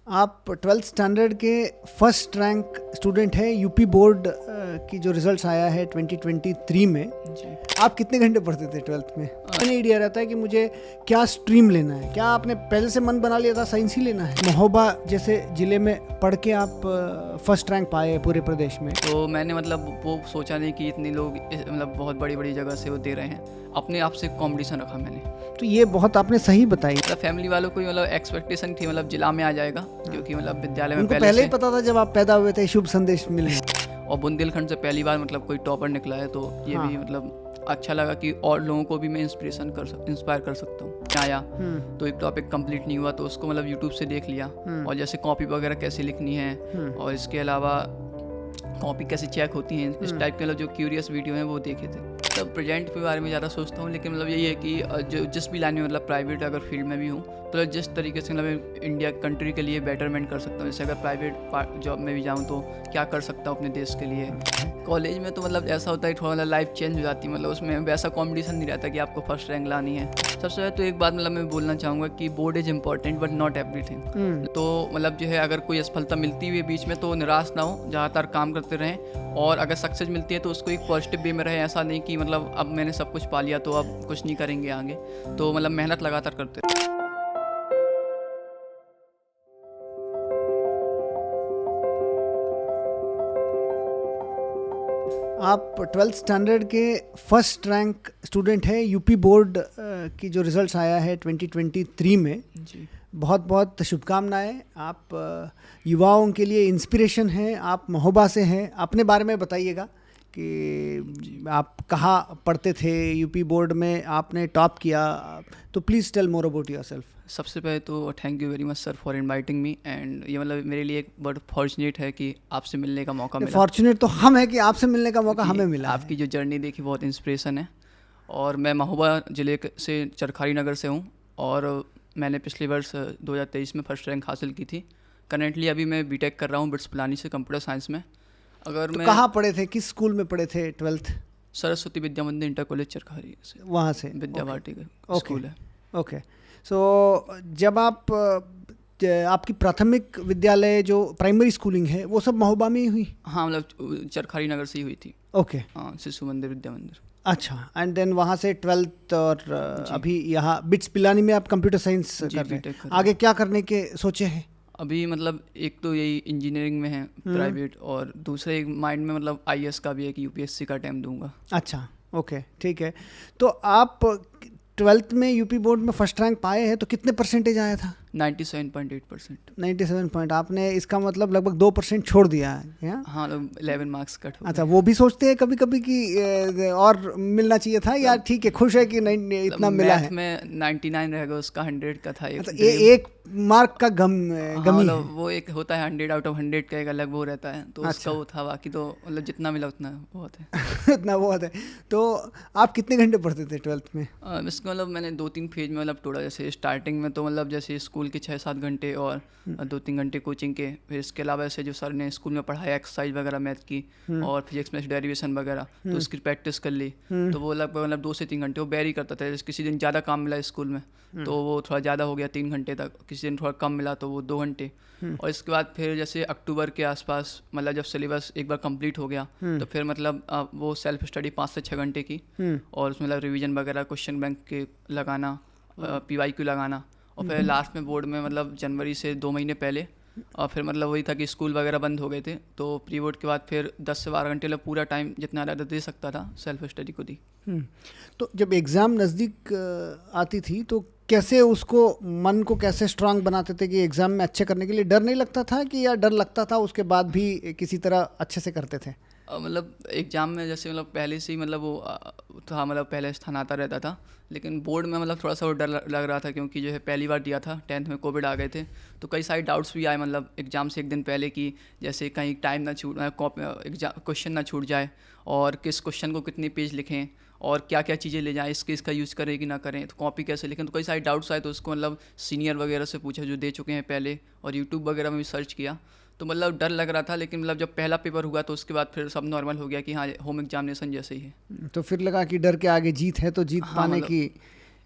आप 12th standard के first rank student हैं। यूपी बोर्ड की जो रिजल्ट्स आया है 2023 में जी। आप कितने घंटे पढ़ते थे 12th में? मैंने आइडिया रहता है कि मुझे क्या स्ट्रीम लेना है। क्या आपने पहले से मन बना लिया था साइंस ही लेना है? महोबा जैसे ज़िले में पढ़ के आप फर्स्ट रैंक पाए पूरे प्रदेश में। तो मैंने मतलब वो सोचा नहीं कि इतने लोग मतलब बहुत बड़ी बड़ी जगह से वो दे रहे हैं। अपने आप से कंपटीशन रखा मैंने। तो ये बहुत आपने सही बताई। मतलब फैमिली वालों को मतलब एक्सपेक्टेशन थी मतलब जिला में आ जाएगा, क्योंकि मतलब विद्यालय में उनको पहले ही पता था जब आप पैदा हुए थे शुभ संदेश मिले। और बुंदेलखंड से पहली बार मतलब कोई टॉपर निकला है, तो ये भी मतलब अच्छा लगा कि और लोगों को भी मैं इंस्पायर कर सकता हूँ। आया तो एक टॉपिक कंप्लीट नहीं हुआ तो उसको मतलब यूट्यूब से देख लिया, और जैसे कॉपी वगैरह कैसे लिखनी है और इसके अलावा कॉपी कैसे चेक होती हैं, इस टाइप के मतलब जो क्यूरियस वीडियो हैं वो देखे थे। तब प्रेजेंट के बारे में ज़्यादा सोचता हूँ, लेकिन मतलब यही है कि जो जिस भी लाइन में मतलब प्राइवेट अगर फील्ड में भी हूँ तो जिस तरीके से मतलब इंडिया कंट्री के लिए बेटरमेंट कर सकता हूँ। जैसे अगर प्राइवेट जॉब में भी जाऊँ तो क्या कर सकता हूँ अपने देश के लिए। कॉलेज में तो मतलब ऐसा होता है थोड़ा मतलब लाइफ चेंज हो जाती है, मतलब उसमें वैसा कॉम्पिटिशन नहीं रहता कि आपको फर्स्ट रैंक लानी है। सबसे पहले तो एक बात मतलब मैं बोलना चाहूँगा कि board is important but not everything. तो मतलब जो है अगर कोई असफलता मिलती हुई बीच में तो निराश ना हो, ज़्यादातर काम करते रहें, और अगर सक्सेस मिलती है तो उसको एक पॉजिटिव वे में रहे। ऐसा नहीं कि मतलब अब मैंने सब कुछ पा लिया तो अब कुछ नहीं करेंगे आगे। तो मतलब मेहनत लगातार करते रहे। आप 12th स्टैंडर्ड के फर्स्ट रैंक स्टूडेंट हैं। यूपी बोर्ड की जो रिजल्ट्स आया है 2023 में जी। बहुत बहुत शुभकामनाएं। आप युवाओं के लिए इंस्पिरेशन हैं। आप महोबा से हैं। अपने बारे में बताइएगा कि आप कहाँ पढ़ते थे। यूपी बोर्ड में आपने टॉप किया, तो please tell more about yourself. सबसे पहले तो thank you very much sir for inviting me, and ये मतलब मेरे लिए एक बहुत फॉर्चुनेट है कि आपसे मिलने का मौका मिला। फॉर्चुनेट तो हम है कि आपसे मिलने का मौका हमें मिला। आपकी जो जर्नी देखी बहुत इंस्पिरेशन है। और मैं महोबा ज़िले से चरखारी नगर से हूँ, और मैंने पिछले वर्ष 2023 में फर्स्ट रैंक हासिल की थी। करेंटली अभी मैं बीटेक कर रहा हूँ बिट्स पिलानी से कंप्यूटर साइंस में। अगर तो मैं कहाँ पढ़े थे, किस स्कूल में पढ़े थे 12th? सरस्वती विद्या मंदिर इंटर कॉलेज चरखारी से, वहाँ से विद्या भारती का स्कूल है। ओके। सो जब आपकी प्राथमिक विद्यालय जो प्राइमरी स्कूलिंग है वो सब महोबा में ही हुई? हाँ, मतलब चरखारी नगर से ही हुई थी। ओके। हाँ, शिशु मंदिर विद्या मंदिर। अच्छा, एंड देन वहाँ से 12th और अभी यहाँ बिट्स पिलानी में आप कंप्यूटर साइंस कर रहे हैं। आगे क्या करने के सोचे हैं? अभी मतलब एक तो यही इंजीनियरिंग में है प्राइवेट, और दूसरे एक माइंड में मतलब आईएएस का भी है कि यूपीएससी का अटेम्प्ट दूंगा। अच्छा, ओके, ठीक है। तो आप 12th में यूपी बोर्ड में फर्स्ट रैंक पाए हैं, तो कितने परसेंटेज आया था? 97.8%। 97 पॉइंट। आपने इसका मतलब लगभग 2% छोड़ दिया है। हाँ, 11 मार्क्स कट हो। अच्छा, वो भी सोचते हैं कभी कभी कि और मिलना चाहिए था, या ठीक है खुश है कि नहीं इतना मिला है? में 99 रहेगा, उसका 100 का था। अच्छा, एक मार्क का गमी है। वो एक होता है 100 आउट ऑफ 100 का एक अलग वो रहता है, तो उसका वो था। बाकी तो मतलब जितना मिला उतना बहुत है। उतना बहुत है। तो आप कितने घंटे पढ़ते थे 12th में? इसका मतलब मैंने 2-3 फेज में मतलब तोड़ा। जैसे स्टार्टिंग में तो मतलब जैसे स्कूल के 6-7 घंटे और 2-3 घंटे कोचिंग के। फिर इसके अलावा ऐसे जो सर ने स्कूल में पढ़ाया एक्सरसाइज वगैरह मैथ की और फिजिक्स में डेरिवेशन वगैरह, तो उसकी प्रैक्टिस कर ली। तो वो लगभग मतलब 2 से 3 घंटे वो वेरी करता था। जैसे किसी दिन ज़्यादा काम मिला स्कूल में तो वो थोड़ा ज़्यादा हो गया 3 घंटे तक, किसी दिन थोड़ा कम मिला तो वो 2 घंटे। और इसके बाद फिर जैसे अक्टूबर के आसपास मतलब जब सिलेबस एक बार कंप्लीट हो गया तो फिर मतलब वो सेल्फ स्टडी 5 से 6 घंटे की, और उसमें मतलब रिवीजन वगैरह, क्वेश्चन बैंक के लगाना, PYQ लगाना, और फिर लास्ट में बोर्ड में मतलब जनवरी से 2 महीने पहले। और फिर मतलब वही था कि स्कूल वगैरह बंद हो गए थे, तो प्री बोर्ड के बाद फिर 10 से 12 घंटे मतलब पूरा टाइम जितना ज़्यादा दे सकता था सेल्फ स्टडी को दी। तो जब एग्ज़ाम नज़दीक आती थी तो कैसे उसको मन को कैसे स्ट्रांग बनाते थे कि एग्ज़ाम में अच्छे करने के लिए? डर नहीं लगता था कि, या डर लगता था उसके बाद भी किसी तरह अच्छे से करते थे? मतलब एग्ज़ाम में जैसे मतलब पहले से ही मतलब वो था, मतलब पहले स्थान आता रहता था। लेकिन बोर्ड में मतलब थोड़ा सा वो डर लग रहा था, क्योंकि जो है पहली बार दिया था, 10th में कोविड आ गए थे, तो कई सारे डाउट्स भी आए मतलब एग्ज़ाम से एक दिन पहले कि जैसे कहीं टाइम ना छूट, क्वेश्चन ना छूट जाए, और किस क्वेश्चन को कितने पेज लिखें, और क्या क्या चीज़ें ले जाएँ, इसका यूज़ करें कि ना करें, तो कॉपी कैसे लिखें। तो कई सारे डाउट्स आए, तो उसको मतलब सीनियर वगैरह से पूछा जो दे चुके हैं पहले, और यूट्यूब वगैरह में भी सर्च किया। तो मतलब डर लग रहा था, लेकिन मतलब जब पहला पेपर हुआ तो उसके बाद फिर सब नॉर्मल हो गया कि हाँ होम एग्जामिनेशन जैसे ही है। तो फिर लगा कि डर के आगे जीत है, तो जीत पाने की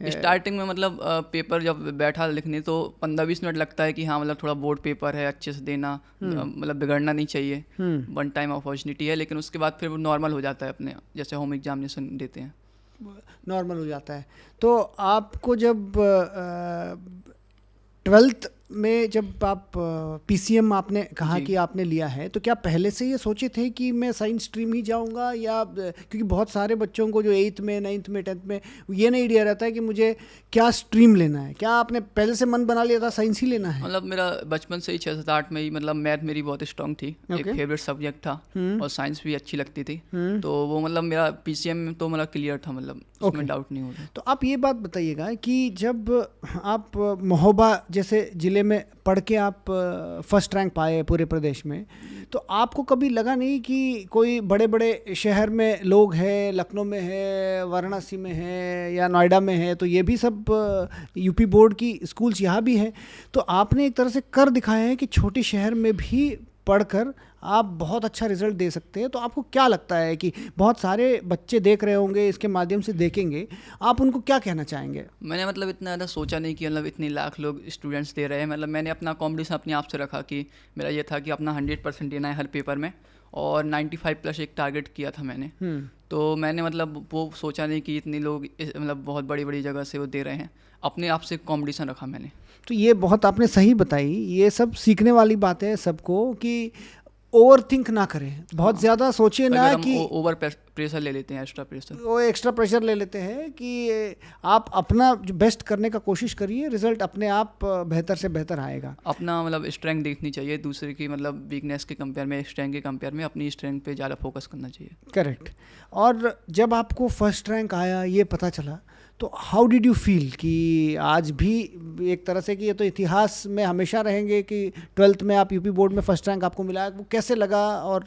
स्टार्टिंग में मतलब पेपर जब बैठा लिखने तो 15-20 मिनट लगता है कि हाँ मतलब थोड़ा बोर्ड पेपर है अच्छे से देना, मतलब बिगड़ना नहीं चाहिए, वन टाइम अपॉर्चुनिटी है, लेकिन उसके बाद फिर वो नॉर्मल हो जाता है, अपने जैसे होम एग्जामिनेशन देते हैं नॉर्मल हो जाता है। तो आपको जब 12th में जब आप PCM आपने कहा कि आपने लिया है, तो क्या पहले से ये सोचे थे कि मैं साइंस स्ट्रीम ही जाऊंगा, या क्योंकि बहुत सारे बच्चों को जो 8th में 9th में 10th में ये नहीं आइडिया रहता है कि मुझे क्या स्ट्रीम लेना है, क्या आपने पहले से मन बना लिया था साइंस ही लेना है? मतलब मेरा बचपन से ही 6-7-8 में ही मतलब मैथ मेरी बहुत स्ट्रांग थी, एक फेवरेट सब्जेक्ट था, और साइंस भी अच्छी लगती थी, तो वो मतलब मेरा PCM में तो मतलब क्लियर था, मतलब उसमें डाउट नहीं होता। तो आप ये बात बताइएगा कि जब आप महोबा जैसे ज़िले में पढ़ के आप फर्स्ट रैंक पाए पूरे प्रदेश में, तो आपको कभी लगा नहीं कि कोई बड़े बड़े शहर में लोग हैं, लखनऊ में है, वाराणसी में है, या नोएडा में है, तो ये भी सब यूपी बोर्ड की स्कूल्स यहाँ भी है, तो आपने एक तरह से कर दिखाया है कि छोटे शहर में भी पढ़कर आप बहुत अच्छा रिजल्ट दे सकते हैं। तो आपको क्या लगता है कि बहुत सारे बच्चे देख रहे होंगे, इसके माध्यम से देखेंगे, आप उनको क्या कहना चाहेंगे? मैंने मतलब इतना ज़्यादा सोचा नहीं कि मतलब इतने लाख लोग स्टूडेंट्स दे रहे हैं, मतलब मैंने अपना कॉम्पिटिशन अपने आप से रखा कि मेरा ये था कि अपना 100% देना है हर पेपर में, और 95+ एक टारगेट किया था मैंने। तो मैंने मतलब वो सोचा नहीं कि इतने लोग मतलब बहुत बड़ी बड़ी जगह से वो दे रहे हैं, अपने आप से कॉम्पिटिशन रखा मैंने। तो ये बहुत आपने सही बताई, ये सब सीखने वाली बात है सबको कि ओवर थिंक ना करें, बहुत ज़्यादा सोचिए ना कि ओवर प्रेशर ले लेते हैं, एक्स्ट्रा प्रेशर, वो एक्स्ट्रा प्रेशर ले लेते हैं कि आप अपना जो बेस्ट करने का कोशिश करिए, रिजल्ट अपने आप बेहतर से बेहतर आएगा। अपना मतलब स्ट्रेंथ देखनी चाहिए, दूसरे की मतलब वीकनेस के कंपेयर में, स्ट्रेंथ के कंपेयर में अपनी स्ट्रेंथ पे ज़्यादा फोकस करना चाहिए। करेक्ट। और जब आपको फर्स्ट रैंक आया, ये पता चला, तो हाउ डिड यू फील कि आज भी एक तरह से कि ये तो इतिहास में हमेशा रहेंगे कि 12th में आप यूपी बोर्ड में फर्स्ट रैंक आपको मिला, वो कैसे लगा? और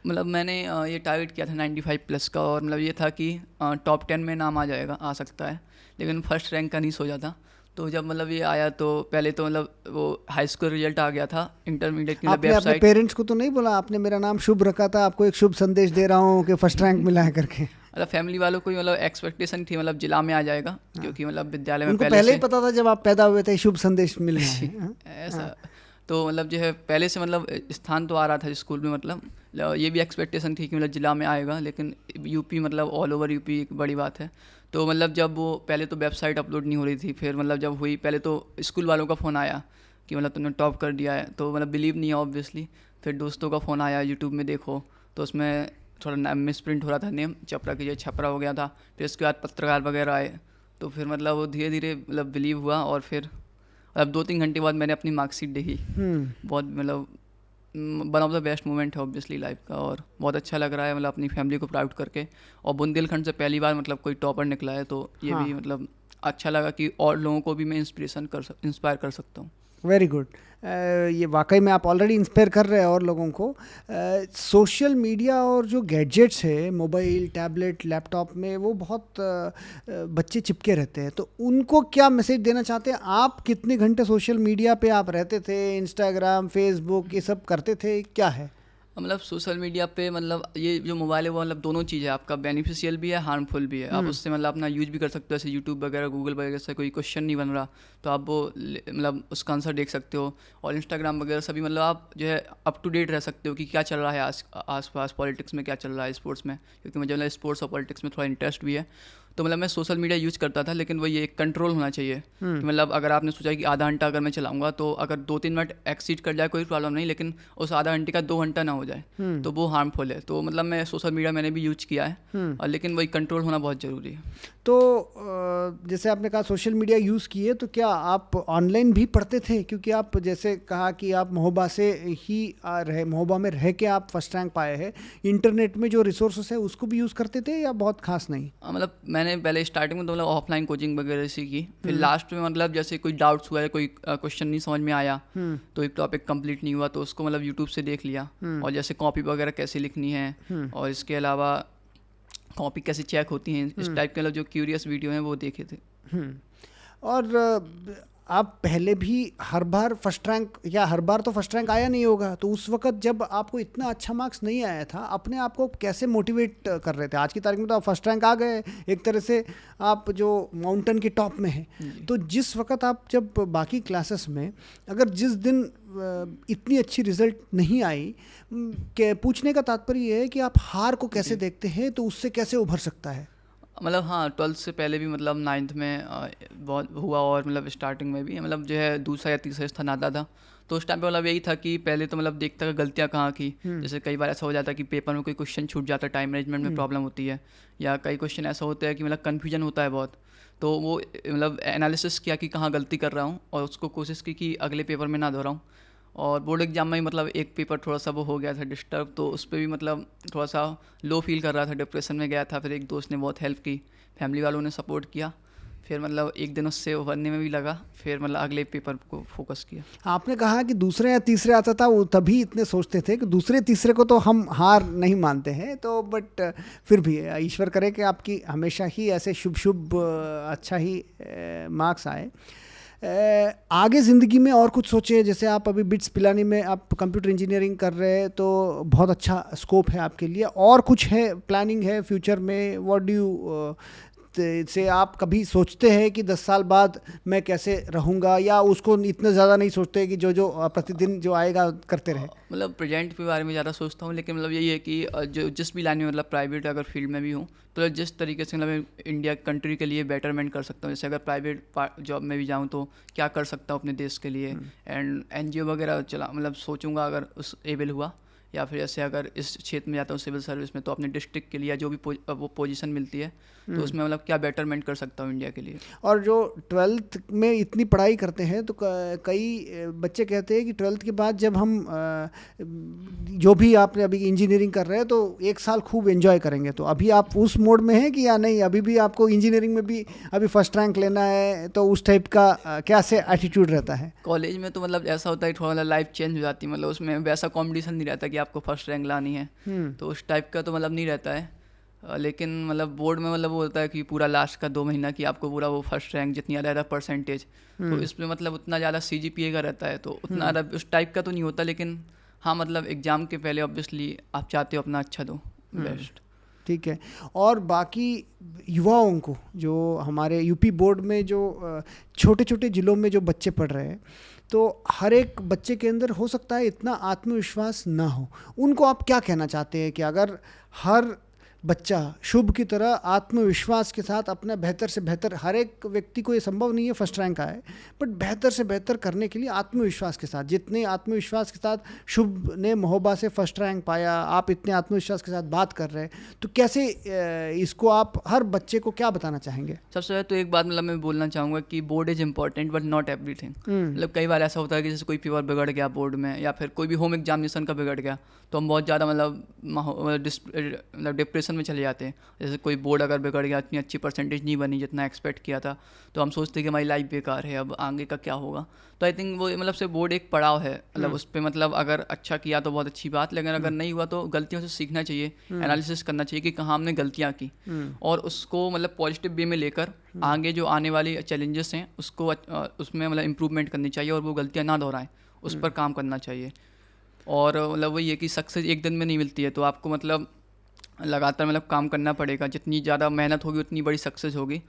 मतलब मैंने ये टारगेट किया था 95+ का, और मतलब ये था कि टॉप 10 में नाम आ सकता है, लेकिन फर्स्ट रैंक का नहीं सोचा था। तो जब मतलब ये आया तो पहले तो मतलब वो हाई स्कूल रिजल्ट आ गया था, इंटरमीडिएट की आपने अपने पेरेंट्स को तो नहीं बोला, आपने मेरा नाम शुभ रखा था, आपको एक शुभ संदेश दे रहा हूँ कि फर्स्ट रैंक मिला है करके? मतलब फैमिली वालों को मतलब एक्सपेक्टेशन थी मतलब जिला में आ जाएगा, क्योंकि मतलब विद्यालय में उनको पहले ही पता था जब आप पैदा हुए थे शुभ संदेश मिलना है। ऐसा तो मतलब जो है पहले से मतलब स्थान तो आ रहा था स्कूल में, मतलब ये भी एक्सपेक्टेशन थी कि मतलब जिला में आएगा, लेकिन यूपी मतलब ऑल ओवर यूपी एक बड़ी बात है। तो मतलब जब वो पहले तो वेबसाइट अपलोड नहीं हो रही थी, फिर मतलब जब हुई, पहले तो स्कूल वालों का फ़ोन आया कि मतलब तुमने टॉप कर दिया है, तो मतलब बिलीव नहीं है ऑब्वियसली। फिर दोस्तों का फ़ोन आया, यूट्यूब में देखो, तो उसमें थोड़ा मिस प्रिंट हो रहा था, नेम चपरा की जगह छपरा हो गया था। फिर उसके बाद पत्रकार वगैरह आए, तो फिर मतलब वो धीरे धीरे मतलब बिलीव हुआ, और फिर मतलब 2-3 घंटे बाद मैंने अपनी मार्कशीट देखी। बहुत मतलब one of the best moment है ऑब्वियसली लाइफ का, और बहुत अच्छा लग रहा है मतलब अपनी फैमिली को प्राउड करके, और बुंदेलखंड से पहली बार मतलब कोई टॉपर निकला है, तो ये भी मतलब अच्छा लगा कि और लोगों को भी मैं इंस्पायर कर सकता हूँ। Very good. ये वाकई में आप ऑलरेडी इंस्पायर कर रहे हैं और लोगों को। सोशल मीडिया और जो गैजेट्स है, मोबाइल, टैबलेट, लैपटॉप में, वो बहुत बच्चे चिपके रहते हैं, तो उनको क्या मैसेज देना चाहते हैं आप? कितने घंटे सोशल मीडिया पे आप रहते थे? इंस्टाग्राम, फेसबुक, ये सब करते थे, क्या है? मतलब सोशल मीडिया पे मतलब ये जो मोबाइल है वो मतलब दोनों चीज़ है, आपका बेनिफिशियल भी है, हार्मफुल भी है। आप उससे मतलब अपना यूज भी कर सकते हो, जैसे यूट्यूब वगैरह, गूगल वगैरह से कोई क्वेश्चन नहीं बन रहा तो आप वो मतलब उसका आंसर देख सकते हो, और इंस्टाग्राम वगैरह सभी मतलब आप जो है अप टू डेट रह सकते हो कि क्या चल रहा है आस पास, पॉलिटिक्स में क्या चल रहा है, स्पोर्ट्स में, क्योंकि मुझे मतलब स्पोर्ट्स और पॉलिटिक्स में थोड़ा इंटरेस्ट भी है। तो मतलब मैं सोशल मीडिया यूज़ करता था, लेकिन वही एक कंट्रोल होना चाहिए कि मतलब अगर आपने सोचा कि आधा घंटा अगर मैं चलाऊंगा, तो अगर 2-3 मिनट एक्सीड कर जाए कोई प्रॉब्लम नहीं, लेकिन उस आधा घंटे का 2 घंटा ना हो जाए, तो वो हार्मफुल है। तो मतलब मैं सोशल मीडिया मैंने भी यूज किया है, और लेकिन वही कंट्रोल होना बहुत ज़रूरी है। तो जैसे आपने कहा सोशल मीडिया यूज़ किए, तो क्या आप ऑनलाइन भी पढ़ते थे? क्योंकि आप जैसे कहा कि आप महोबा से ही रहे, महोबा में रह के आप फर्स्ट रैंक पाए हैं, इंटरनेट में जो रिसोर्सेस है उसको भी यूज़ करते थे या बहुत खास नहीं? मतलब मैंने पहले स्टार्टिंग में तो मतलब ऑफलाइन कोचिंग वगैरह सीखी, फिर लास्ट में मतलब जैसे कोई डाउट्स हुआ है, कोई क्वेश्चन नहीं समझ में आया, तो एक टॉपिक कंप्लीट नहीं हुआ, तो उसको मतलब यूट्यूब से देख लिया, और जैसे कॉपी वगैरह कैसे लिखनी है, और इसके अलावा कॉपी कैसे चेक होती हैं, इस टाइप के मतलब जो क्यूरियस वीडियो हैं वो देखे थे। और आप पहले भी हर बार फर्स्ट रैंक, या हर बार तो फर्स्ट रैंक आया नहीं होगा, तो उस वक्त जब आपको इतना अच्छा मार्क्स नहीं आया था, अपने आप को कैसे मोटिवेट कर रहे थे? आज की तारीख में तो आप फर्स्ट रैंक आ गए, एक तरह से आप जो माउंटेन के टॉप में हैं, तो जिस वक्त आप जब बाकी क्लासेस में, अगर जिस दिन इतनी अच्छी रिजल्ट नहीं आई, के पूछने का तात्पर्य ये है कि आप हार को कैसे देखते हैं, तो उससे कैसे उभर सकता है? मतलब हाँ, 12th से पहले भी मतलब 9th में बहुत हुआ, और मतलब स्टार्टिंग में भी मतलब जो है दूसरा या तीसरा स्थान आता था। तो उस टाइम पे मतलब यही था कि पहले तो मतलब देखता था गलतियाँ कहाँ की। जैसे कई बार ऐसा हो जाता है कि पेपर में कोई क्वेश्चन छूट जाता है, टाइम मैनेजमेंट में प्रॉब्लम होती है, या कई क्वेश्चन ऐसा होता है कि मतलब कन्फ्यूजन होता है बहुत। तो वो मतलब एनालिसिस किया कि कहाँ गलती कर रहा हूँ, और उसको कोशिश की कि अगले पेपर में ना दोहराऊँ। और बोर्ड एग्जाम में मतलब एक पेपर थोड़ा सा वो हो गया था डिस्टर्ब, तो उस पर भी मतलब थोड़ा सा लो फील कर रहा था, डिप्रेशन में गया था। फिर एक दोस्त ने बहुत हेल्प की, फैमिली वालों ने सपोर्ट किया, फिर मतलब एक दिन उससे उभरने में भी लगा, फिर मतलब अगले पेपर को फोकस किया। आपने कहा कि दूसरे या तीसरे आता था, वो तभी इतने सोचते थे कि दूसरे तीसरे को तो हम हार नहीं मानते हैं, तो बट फिर भी ईश्वर करे कि आपकी हमेशा ही ऐसे शुभ शुभ अच्छा ही मार्क्स आए। आगे ज़िंदगी में और कुछ सोचे? जैसे आप अभी बिट्स पिलानी में आप कंप्यूटर इंजीनियरिंग कर रहे हैं, तो बहुत अच्छा स्कोप है आपके लिए, और कुछ है प्लानिंग है फ्यूचर में? व्हाट डू यू से आप कभी सोचते हैं कि 10 साल बाद मैं कैसे रहूँगा, या उसको इतना ज़्यादा नहीं सोचते कि जो प्रतिदिन जो आएगा करते रहे? मतलब प्रेजेंट के बारे में ज़्यादा सोचता हूँ, लेकिन मतलब यही है कि जो जिस भी लाइन में मतलब प्राइवेट अगर फील्ड में भी हूँ, तो जिस तरीके से मतलब इंडिया कंट्री के लिए बेटरमेंट कर सकता हूँ। जैसे अगर प्राइवेट जॉब में भी जाऊँ तो क्या कर सकता हूँ अपने देश के लिए, एंड NGO वगैरह चला मतलब सोचूंगा अगर उस एबल हुआ, या फिर जैसे अगर इस क्षेत्र में जाता हूँ सिविल सर्विस में, तो अपने डिस्ट्रिक्ट के लिए जो भी वो पोजीशन मिलती है, तो उसमें मतलब क्या बेटरमेंट कर सकता हूँ इंडिया के लिए। और जो 12th में इतनी पढ़ाई करते हैं, तो कई बच्चे कहते हैं कि 12th के बाद जब हम जो भी आपने अभी इंजीनियरिंग कर रहे हैं, तो एक साल खूब एंजॉय करेंगे। तो अभी आप उस मोड में हैं कि या नहीं, अभी भी आपको इंजीनियरिंग में भी अभी फर्स्ट रैंक लेना है, तो उस टाइप का क्या से एटीट्यूड रहता है? कॉलेज में तो मतलब ऐसा होता है थोड़ा मतलब लाइफ चेंज हो जाती है, मतलब उसमें वैसा कॉम्पिटिशन नहीं रहता कि आपको फर्स्ट रैंक लानी है, तो उस टाइप का तो मतलब नहीं रहता है। लेकिन मतलब बोर्ड में मतलब वो होता है कि पूरा लास्ट का 2 महीना कि आपको पूरा वो फर्स्ट रैंक जितनी ज़्यादा रहता है परसेंटेज, तो इसमें मतलब उतना ज़्यादा CGPA का रहता है, तो उतना उस टाइप का तो नहीं होता। लेकिन हाँ, मतलब एग्ज़ाम के पहले ऑब्वियसली आप चाहते हो अपना अच्छा दो, बेस्ट। ठीक है। और बाकी युवाओं को, जो हमारे यूपी बोर्ड में जो छोटे छोटे ज़िलों में जो बच्चे पढ़ रहे हैं, तो हर एक बच्चे के अंदर हो सकता है इतना आत्मविश्वास ना हो, उनको आप क्या कहना चाहते हैं कि अगर हर बच्चा शुभ की तरह आत्मविश्वास के साथ अपना बेहतर से बेहतर, हर एक व्यक्ति को ये संभव नहीं है फर्स्ट रैंक आए, बट बेहतर से बेहतर करने के लिए आत्मविश्वास के साथ, जितने आत्मविश्वास के साथ शुभ ने महोबा से फर्स्ट रैंक पाया, आप इतने आत्मविश्वास के साथ बात कर रहे हैं, तो कैसे इसको आप हर बच्चे को क्या बताना चाहेंगे? सबसे पहले तो एक बात मतलब मैं बोलना चाहूँगा कि board is important but not everything. मतलब कई बार ऐसा होता है कि जैसे कोई पेपर बिगड़ गया बोर्ड में, या फिर कोई भी होम एग्जामिनेशन का बिगड़ गया, तो हम बहुत ज़्यादा मतलब डिप्रेशन में चले जाते हैं। जैसे कोई बोर्ड अगर बिगड़ गया, इतनी अच्छी परसेंटेज नहीं बनी जितना एक्सपेक्ट किया था, तो हम सोचते हैं कि हमारी लाइफ बेकार है, अब आगे का क्या होगा। तो आई थिंक वो मतलब से बोर्ड एक पड़ाव है, मतलब उस पर मतलब अगर अच्छा किया तो बहुत अच्छी बात, लेकिन अगर नहीं हुआ तो गलतियों से सीखना चाहिए, एनालिसिस करना चाहिए कि कहाँ हमने गलतियाँ की, और उसको मतलब पॉजिटिव वे में लेकर आगे जो आने वाली चैलेंजेस हैं उसको उसमें मतलब इम्प्रूवमेंट करनी चाहिए, और वो गलतियाँ ना दोहराएं, उस पर काम करना चाहिए। और मतलब वही है कि सक्सेस एक दिन में नहीं मिलती है, तो आपको मतलब लगातार मतलब काम करना पड़ेगा, जितनी ज़्यादा मेहनत होगी उतनी बड़ी सक्सेस होगी।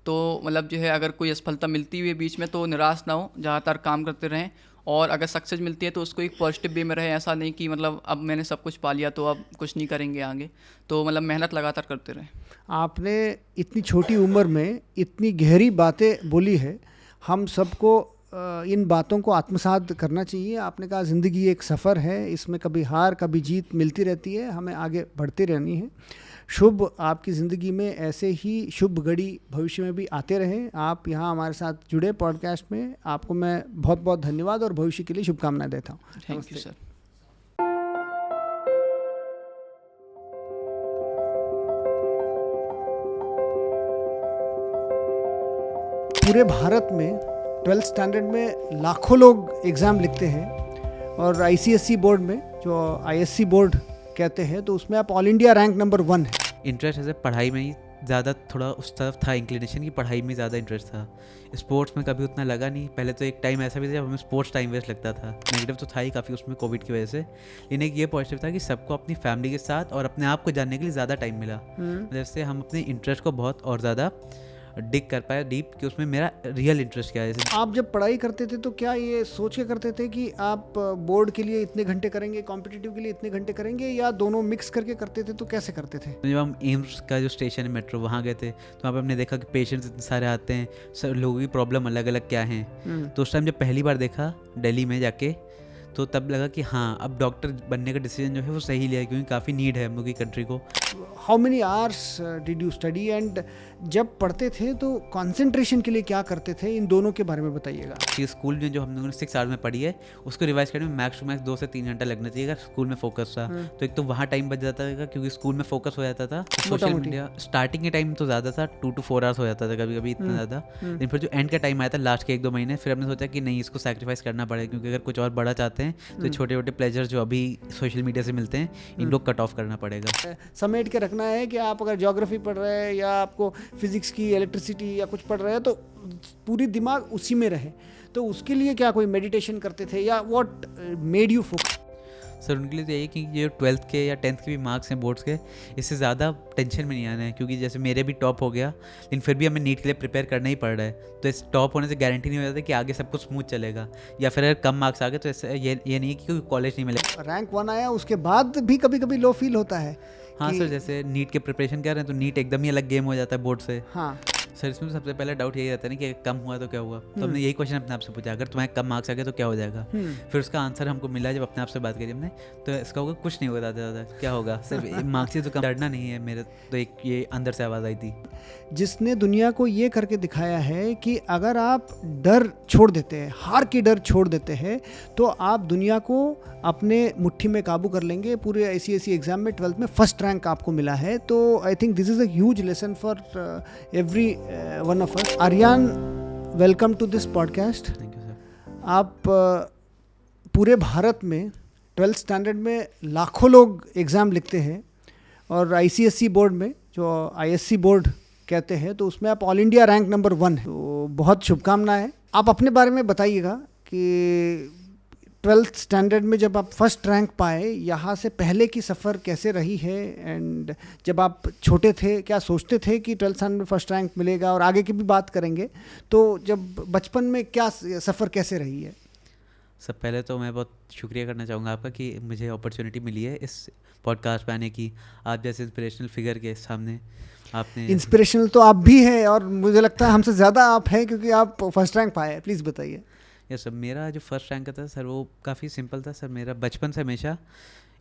तो मतलब जो है अगर कोई असफलता मिलती हुई है बीच में, तो निराश ना हो, ज़्यादातर काम करते रहें, और अगर सक्सेस मिलती है तो उसको एक पॉजिटिव वे में रहे, ऐसा नहीं कि मतलब अब मैंने सब कुछ पा लिया तो अब कुछ नहीं करेंगे आगे, तो मतलब मेहनत लगातार करते रहें। आपने इतनी छोटी उम्र में इतनी गहरी बातें बोली है, हम सबको इन बातों को आत्मसात करना चाहिए। आपने कहा ज़िंदगी एक सफ़र है, इसमें कभी हार कभी जीत मिलती रहती है, हमें आगे बढ़ती रहनी है। शुभ आपकी ज़िंदगी में ऐसे ही शुभ घड़ी भविष्य में भी आते रहें। आप यहाँ हमारे साथ जुड़े पॉडकास्ट में, आपको मैं बहुत बहुत धन्यवाद और भविष्य के लिए शुभकामनाएं देता हूँ। Thank you sir. पूरे भारत में 12th स्टैंडर्ड में लाखों लोग एग्ज़ाम लिखते हैं, और ICSE बोर्ड में, जो ISC बोर्ड कहते हैं, तो उसमें आप ऑल इंडिया रैंक नंबर 1 है। इंटरेस्ट ऐसे पढ़ाई में ही ज़्यादा थोड़ा उस तरफ था इंक्लिनेशन की, पढ़ाई में ज़्यादा इंटरेस्ट था। स्पोर्ट्स में कभी उतना लगा नहीं। पहले तो एक टाइम ऐसा भी था जब हमें स्पोर्ट्स टाइम वेस्ट लगता था। नेगेटिव तो था ही काफ़ी उसमें कोविड की वजह से, लेकिन एक ये पॉजिटिव था कि सबको अपनी फैमिली के साथ और अपने आप को जानने के लिए ज़्यादा टाइम मिला। जैसे हम अपने इंटरेस्ट को बहुत और ज़्यादा डिग कर पाए डीप कि उसमें मेरा रियल इंटरेस्ट क्या है। जैसे आप जब पढ़ाई करते थे तो क्या ये सोच के करते थे कि आप बोर्ड के लिए इतने घंटे करेंगे, कॉम्पिटिटिव के लिए इतने घंटे करेंगे, या दोनों मिक्स करके करते थे? तो कैसे करते थे? जब हम एम्स का जो स्टेशन है मेट्रो वहाँ गए थे तो वहाँ पे हमने देखा कि पेशेंट्स इतने सारे आते हैं, सब लोगों की प्रॉब्लम अलग अलग क्या हैं। तो उस टाइम जब पहली बार देखा दिल्ली में जाके तो तब लगा कि हाँ, अब डॉक्टर बनने का डिसीजन जो है वो सही लिया है, क्योंकि काफ़ी नीड है हम लोग की कंट्री को। How many hours did you study, and जब पढ़ते थे तो कंसंट्रेशन के लिए क्या करते थे? इन दोनों के बारे में बताइएगा। कि स्कूल में जो हम लोगों ने 6 आवर्स में पढ़ी है उसको रिवाइज करने में मैक्स टू मैक्स 2 से 3 घंटा लगना चाहिए अगर स्कूल में फोकस था। तो एक तो वहाँ टाइम बच जाता था क्योंकि स्कूल में फोकस हो जाता था। सोशल मीडिया स्टार्टिंग के टाइम तो ज़्यादा था, 2 to 4 आवर्स हो जाता था कभी कभी, इतना ज़्यादा। लेकिन फिर जो एंड का टाइम आया था लास्ट के 1-2 महीने, फिर हमने सोचा कि नहीं, इसको सैक्रिफाइस करना पड़ेगा, क्योंकि अगर कुछ और बड़ा चाहते हैं तो छोटे छोटे प्लेजर जो अभी सोशल मीडिया से मिलते हैं इनको कट ऑफ करना पड़ेगा। समेट के रखना है कि आप अगर ज्योग्राफी पढ़ रहे हैं या आपको फिजिक्स की, इलेक्ट्रिसिटी या कुछ पढ़ रहे हैं तो पूरी दिमाग उसी में रहे। तो उसके लिए क्या कोई मेडिटेशन करते थे, या what made you focus? Sir उनके लिए तो यही कि ये 12th के या 10th के भी मार्क्स हैं बोर्ड्स के, इससे ज़्यादा टेंशन में नहीं आना है, क्योंकि जैसे मेरे भी टॉप हो गया लेकिन फिर भी हमें नीट के लिए प्रिपेयर करना ही पड़ रहा है। तो इस टॉप होने से गारंटी नहीं हो जाता कि आगे सब कुछ स्मूथ चलेगा, या फिर अगर कम मार्क्स आ गए तो ये नहीं है कि कोई कॉलेज नहीं मिलेगा। रैंक 1 आया उसके बाद भी कभी कभी लो फील होता है। हाँ सर, जैसे नीट के प्रिपरेशन कर रहे हैं तो नीट एकदम ही अलग गेम हो जाता है बोर्ड से। हाँ सर इसमें सबसे पहले डाउट यही रहता है ना कि कम हुआ तो क्या हुआ। तो हमने यही क्वेश्चन अपने आप से पूछा, अगर तुम्हें कम मार्क्स आ गए तो क्या हो जाएगा। फिर उसका आंसर हमको मिला जब अपने आप से बात करी हमने, तो इसका होगा कुछ नहीं होगा, ज़्यादा क्या होगा, सिर्फ मार्क्स से तो कम, डरना नहीं है। मेरे तो एक ये अंदर से आवाज़ आई थी जिसने दुनिया को ये करके दिखाया है कि अगर आप डर छोड़ देते हैं, हार की डर छोड़ देते हैं, तो आप दुनिया को अपने मुट्ठी में काबू कर लेंगे। पूरे ICSE एग्ज़ाम में 12th में फर्स्ट रैंक आपको मिला है। तो I think this is a huge lesson for every one of us. Aryan, welcome to this podcast. Thank you sir. आप पूरे भारत में 12th स्टैंडर्ड में लाखों लोग एग्ज़ाम लिखते हैं, और ICSE बोर्ड में, जो ISC बोर्ड कहते हैं, तो उसमें आप ऑल इंडिया रैंक नंबर 1 है। तो बहुत शुभकामनाएं। आप अपने बारे में बताइएगा कि 12th स्टैंडर्ड में जब आप फर्स्ट रैंक पाए, यहाँ से पहले की सफ़र कैसे रही है, एंड जब आप छोटे थे क्या सोचते थे कि 12th स्टैंडर्ड में फर्स्ट रैंक मिलेगा, और आगे की भी बात करेंगे। तो जब बचपन में क्या सफ़र कैसे रही है? सब पहले तो मैं बहुत शुक्रिया करना चाहूँगा आपका कि मुझे अपॉर्चुनिटी मिली है इस पॉडकास्ट पे आने की। आप जैसे इंस्पिरेशनल फिगर के सामने आपने इंस्पिरेशनल तो आप भी हैं, और मुझे लगता है हमसे ज़्यादा आप हैं, क्योंकि आप फर्स्ट रैंक पाए। प्लीज़ बताइए। यस सर, मेरा जो फर्स्ट रैंक था सर वो काफ़ी सिंपल था सर। मेरा बचपन से हमेशा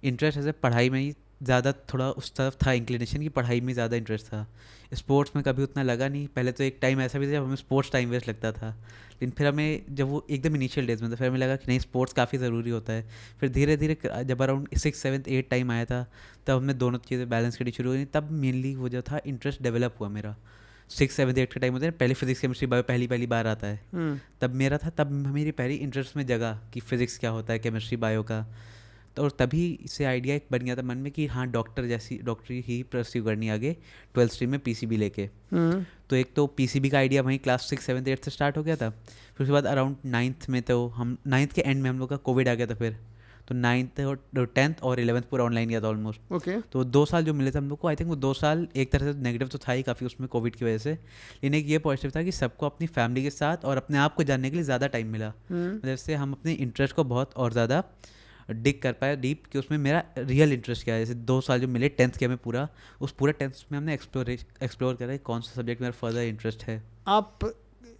इंटरेस्ट ऐसे पढ़ाई में ही ज़्यादा थोड़ा उस तरफ था इंक्लिनेशन की, पढ़ाई में ज़्यादा इंटरेस्ट था। स्पोर्ट्स में कभी उतना लगा नहीं। पहले तो एक टाइम ऐसा भी था जब हमें स्पोर्ट्स टाइम वेस्ट लगता था, लेकिन फिर हमें जब वो एकदम इनिशियल डेज में था फिर हमें लगा कि नहीं, स्पोर्ट्स काफ़ी ज़रूरी होता है। फिर धीरे धीरे जब अराउंड 6, 7, 8 टाइम आया था तब हमने दोनों चीज़ें बैलेंस करनी शुरू हुई। तब मेनली वो जो था इंटरेस्ट डेवलप हुआ मेरा। 6, 7, 8 का टाइम होता है, पहले फिजिक्स केमिस्ट्री बायो पहली बार आता है, तब मेरा था, तब मेरी पहली इंटरेस्ट में जगह कि फिजिक्स क्या होता है, केमिस्ट्री बायो का। तो और तभी से आइडिया एक बन गया था मन में कि हाँ, डॉक्टरी ही परस्यू करनी आगे 12th स्ट्रीम में PCB लेके। तो एक तो PCB का आइडिया वहीं क्लास 6, 7, 8 से स्टार्ट हो गया था। फिर उसके बाद अराउंड 9th में, तो हम 9th के एंड में हम लोग का कोविड आ गया था। फिर तो 9th और 10th और 11th पूरा ऑनलाइन गया था ऑलमोस्ट। ओके। तो 2 साल जो मिले थे हम लोग को, आई थिंक वो 2 साल एक तरह से नेगेटिव तो था ही काफ़ी उसमें कोविड की वजह से, लेकिन एक ये पॉजिटिव था कि सबको अपनी फैमिली के साथ और अपने आप को जानने के लिए ज़्यादा टाइम मिला। जैसे हम अपने इंटरेस्ट को बहुत और ज़्यादा डिग कर पाए डीप कि उसमें मेरा रियल इंटरेस्ट क्या है। जैसे 2 साल जो मिले 10th के, हमें पूरा उस पूरे 10th में हमने एक्सप्लोर करा कौन सा सब्जेक्ट मेरा फर्दर इंटरेस्ट है। आप